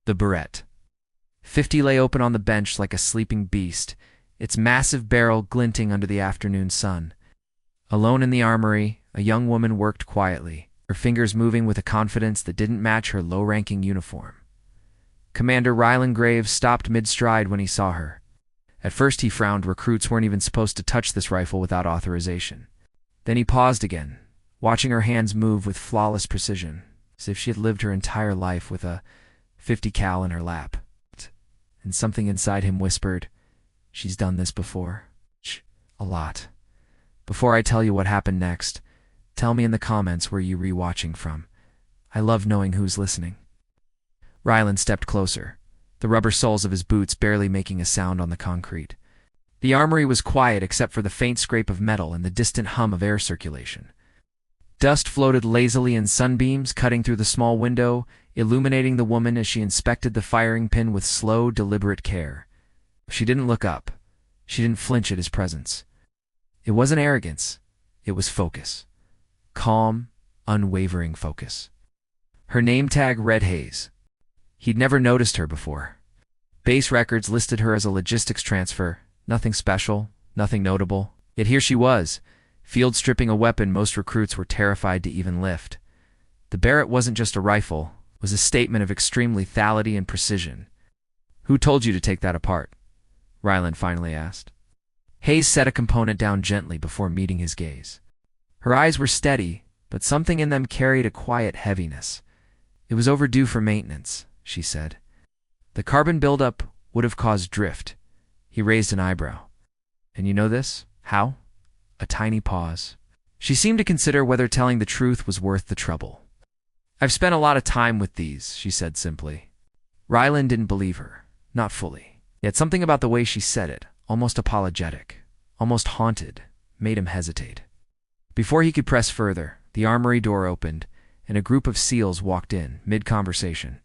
The Barrette. 50 lay open on the bench like a sleeping beast, its massive barrel glinting under the afternoon sun. Alone in the armory, a young woman worked quietly, her fingers moving with a confidence that didn't match her low-ranking uniform. Commander Ryland Graves stopped mid-stride when he saw her. At first he frowned. Recruits weren't even supposed to touch this rifle without authorization. Then he paused again, watching her hands move with flawless precision, as if she had lived her entire life with a 50 cal in her lap. And something inside him whispered, "She's done this before. A lot. Before I tell you what happened next, tell me in the comments where you're rewatching from. I love knowing who's listening." Ryland stepped closer, the rubber soles of his boots barely making a sound on the concrete. The armory was quiet except for the faint scrape of metal and the distant hum of air circulation. Dust floated lazily in sunbeams cutting through the small window, illuminating the woman as she inspected the firing pin with slow, deliberate care. She didn't look up. She didn't flinch at his presence. It wasn't arrogance. It was focus. Calm, unwavering focus. Her name tag read Hayes. He'd never noticed her before. Base records listed her as a logistics transfer. Nothing special, nothing notable. Yet here she was, field stripping a weapon most recruits were terrified to even lift. The Barrette wasn't just a rifle, it was a statement of extreme lethality and precision. "Who told you to take that apart?" Ryland finally asked. Hayes set a component down gently before meeting his gaze. Her eyes were steady, but something in them carried a quiet heaviness. "It was overdue for maintenance," she said. "The carbon buildup would have caused drift." He raised an eyebrow. "And you know this? How?" A tiny pause. She seemed to consider whether telling the truth was worth the trouble. "I've spent a lot of time with these," she said simply. Ryland didn't believe her, not fully. Yet something about the way she said it, almost apologetic, almost haunted, made him hesitate. Before he could press further, the armory door opened, and a group of SEALs walked in, mid-conversation.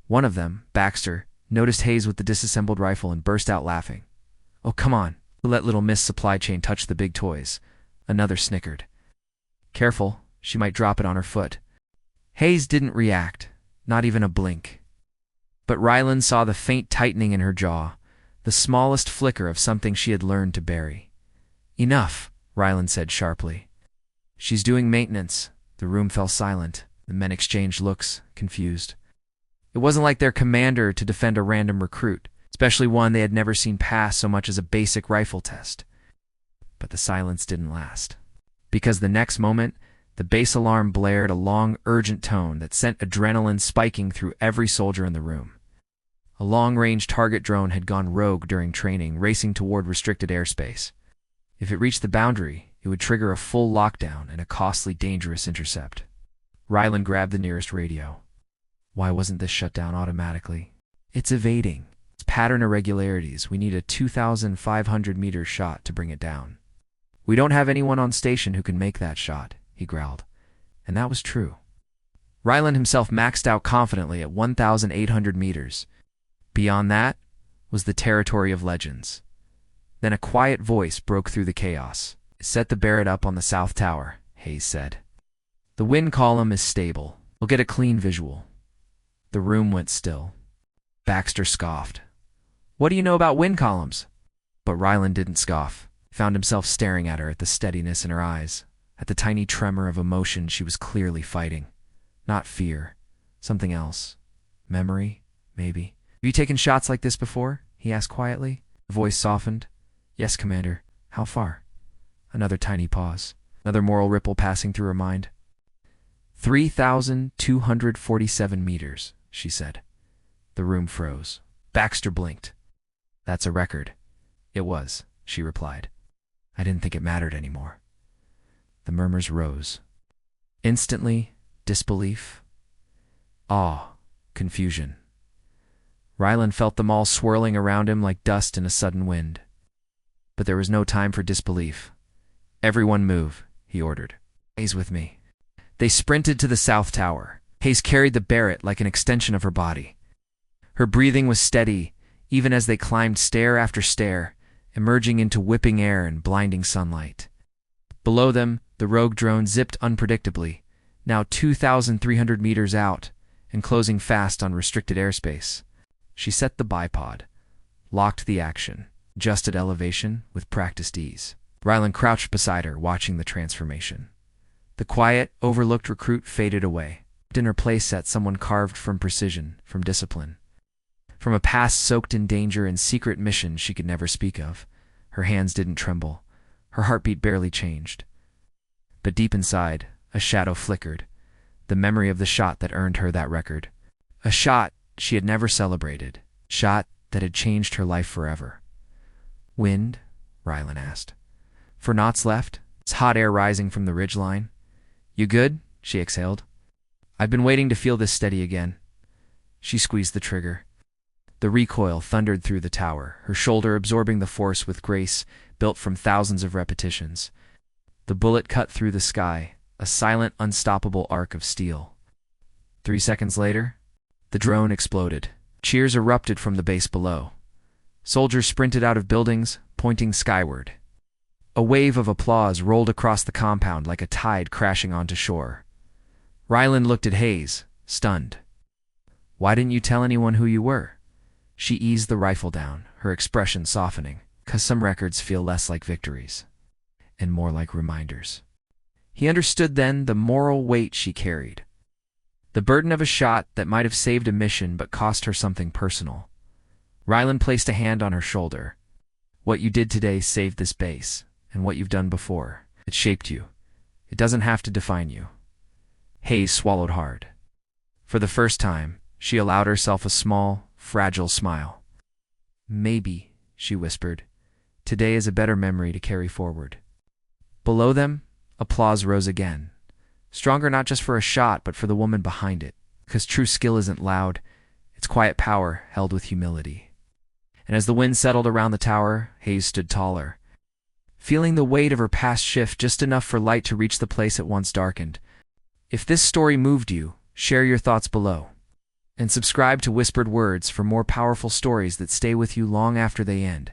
One of them, Baxter, noticed Hayes with the disassembled rifle and burst out laughing. "Oh, come on. Let little Miss Supply Chain touch the big toys." Another snickered. "Careful, she might drop it on her foot." Hayes didn't react, not even a blink. But Ryland saw the faint tightening in her jaw, the smallest flicker of something she had learned to bury. "Enough," Ryland said sharply. "She's doing maintenance." The room fell silent. The men exchanged looks, confused. It wasn't like their commander to defend a random recruit, especially one they had never seen pass so much as a basic rifle test. But the silence didn't last. Because the next moment, the base alarm blared a long, urgent tone that sent adrenaline spiking through every soldier in the room. A long-range target drone had gone rogue during training, racing toward restricted airspace. If it reached the boundary, it would trigger a full lockdown and a costly, dangerous intercept. Ryland grabbed the nearest radio. Why wasn't this shut down automatically? "It's evading. It's pattern irregularities. We need a 2,500-meter shot to bring it down." "We don't have anyone on station who can make that shot," he growled. And that was true. Ryland himself maxed out confidently at 1,800 meters. Beyond that was the territory of legends. Then a quiet voice broke through the chaos. "Set the Barrette up on the south tower," Hayes said. "The wind column is stable. We'll get a clean visual." The room went still. Baxter scoffed. "What do you know about wind columns?" But Ryland didn't scoff. He found himself staring at her, at the steadiness in her eyes, at the tiny tremor of emotion she was clearly fighting. Not fear. Something else. Memory, maybe. "Have you taken shots like this before?" he asked quietly. The voice softened. "Yes, Commander. How far?" Another tiny pause. Another moral ripple passing through her mind. 3,247 meters, she said. The room froze. Baxter blinked. "That's a record." "It was," she replied. "I didn't think it mattered anymore." The murmurs rose. Instantly, disbelief, awe, confusion. Ryland felt them all swirling around him like dust in a sudden wind. But there was no time for disbelief. "Everyone move," he ordered. "Hayes with me." They sprinted to the south tower. Hayes carried the Barrette like an extension of her body. Her breathing was steady, even as they climbed stair after stair, emerging into whipping air and blinding sunlight. Below them, the rogue drone zipped unpredictably, now 2,300 meters out, and closing fast on restricted airspace. She set the bipod, locked the action, adjusted elevation with practiced ease. Rylan crouched beside her, watching the transformation. The quiet, overlooked recruit faded away. In her place sat someone carved from precision, from discipline. From a past soaked in danger and secret missions she could never speak of. Her hands didn't tremble. Her heartbeat barely changed. But deep inside, a shadow flickered. The memory of the shot that earned her that record. A shot she had never celebrated. Shot that had changed her life forever. Wind? Rylan asked. For knots left, its hot air rising from the ridgeline. You good? She exhaled. I've been waiting to feel this steady again. She squeezed the trigger. The recoil thundered through the tower, her shoulder absorbing the force with grace built from thousands of repetitions. The bullet cut through the sky, a silent, unstoppable arc of steel. 3 seconds later, the drone exploded. Cheers erupted from the base below. Soldiers sprinted out of buildings, pointing skyward. A wave of applause rolled across the compound like a tide crashing onto shore. Rylan looked at Hayes, stunned. Why didn't you tell anyone who you were? She eased the rifle down, her expression softening. 'Cause some records feel less like victories, and more like reminders. He understood then the moral weight she carried. The burden of a shot that might have saved a mission but cost her something personal. Rylan placed a hand on her shoulder. What you did today saved this base, and what you've done before. It shaped you. It doesn't have to define you. Hayes swallowed hard. For the first time, she allowed herself a small, fragile smile. Maybe, she whispered, today is a better memory to carry forward. Below them, applause rose again. Stronger not just for a shot, but for the woman behind it. Because true skill isn't loud, it's quiet power held with humility. And as the wind settled around the tower, Hayes stood taller. Feeling the weight of her past shift just enough for light to reach the place it once darkened. If this story moved you, share your thoughts below. And subscribe to Whispered Words for more powerful stories that stay with you long after they end.